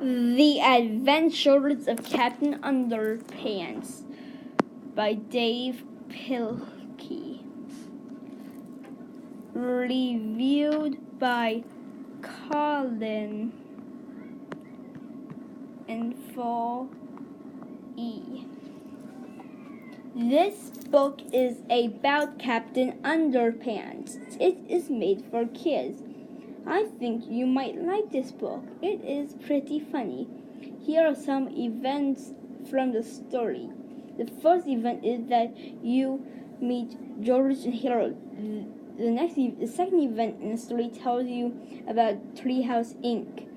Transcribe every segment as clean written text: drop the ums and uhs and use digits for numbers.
The Adventures of Captain Underpants by Dave Pilkey. Reviewed by Collin and 4E. This book is about Captain Underpants. It is made for kids. I think you might like this book. It is pretty funny. Here are some events from the story. The first event is that you meet George and Harold. The second event in the story tells you about Treehouse Inc.,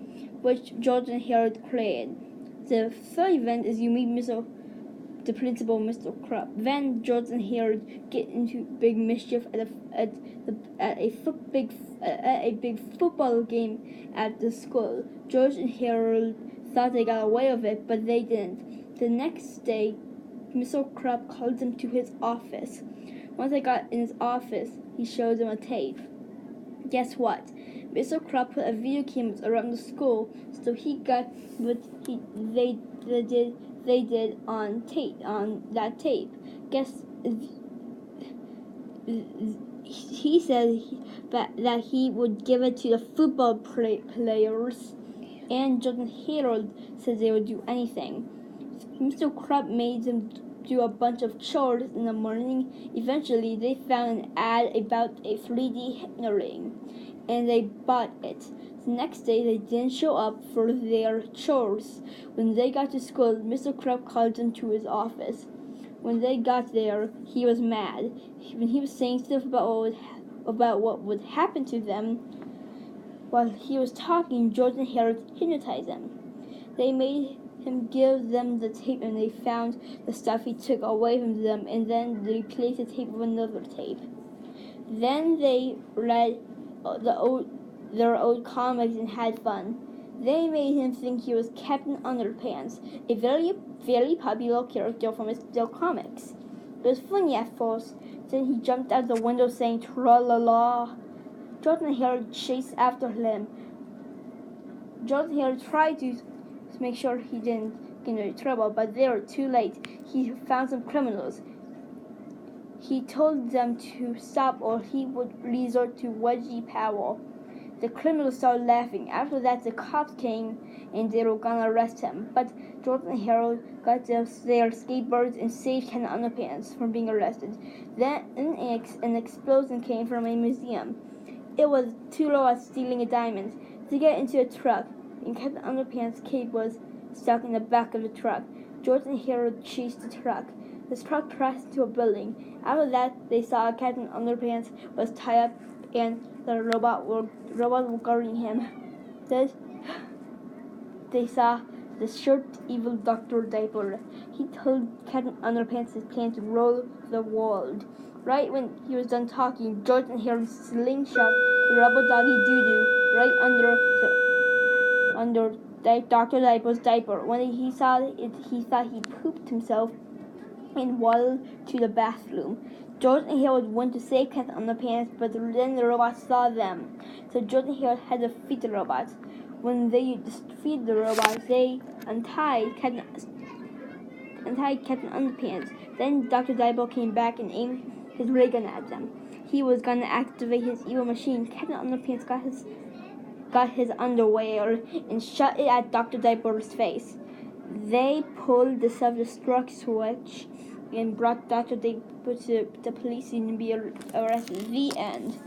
which George and Harold created. The third event is you meet the principal, Mr. Krupp. Then George and Harold get into big mischief at a big football game at the school. George and Harold thought they got away with it, but they didn't. The next day, Mr. Krupp called them to his office. Once they got in his office, he showed them a tape. Guess what? Mr. Krupp put a video cameras around the school, so he got what they did on that tape. Guess he said that he would give it to the football players, and George and Harold said they would do anything. Mr. Krupp made them do a bunch of chores in the morning. Eventually, they found an ad about a 3D ring, and they bought it. The next day, they didn't show up for their chores. When they got to school, Mr. Krupp called them to his office. When they got there, he was mad. When he was saying stuff about what would happen to them, while he was talking, George and Harold hypnotized him. They made him give them the tape, and they found the stuff he took away from them, and then they replaced the tape with another tape. Then they read their old comics and had fun. They made him think he was Captain Underpants, a very, very popular character from his old comics. It was funny at first. Then he jumped out the window saying "Tra-la-la." George and Harold chased after him. George and Harold tried to make sure he didn't get into trouble, but they were too late. He found some criminals. He told them to stop or he would resort to wedgie power. The criminals started laughing. After that, the cops came and they were gonna arrest him. But George and Harold got their skateboards and saved Captain Underpants from being arrested. Then an explosion came from a museum. It was two robots stealing a diamond. They got into a truck, and Captain Underpants' cape was stuck in the back of the truck. George and Harold chased the truck. The truck crashed into a building. After that, they saw Captain Underpants was tied up and the robot were guarding him. Then they saw the short, evil Dr. Diaper. He told Captain Underpants his plan to rule the world. Right when he was done talking, George and Harold slingshot the rubber doggy doo-doo right under Dr. Diaper's diaper. When he saw it, he thought he pooped himself and waddled to the bathroom. George and Harold went to save Captain Underpants, but then the robots saw them. So George and Harold had to defeat the robots. When they defeated the robots, they untied Captain Underpants. Then Dr. Diaper came back and aimed his ray gun at them. He was gonna activate his evil machine. Captain Underpants got his underwear and shot it at Dr. Diaper's face. They pulled the self-destruct switch and brought Dr. Diaper to the police and be arrested. The end.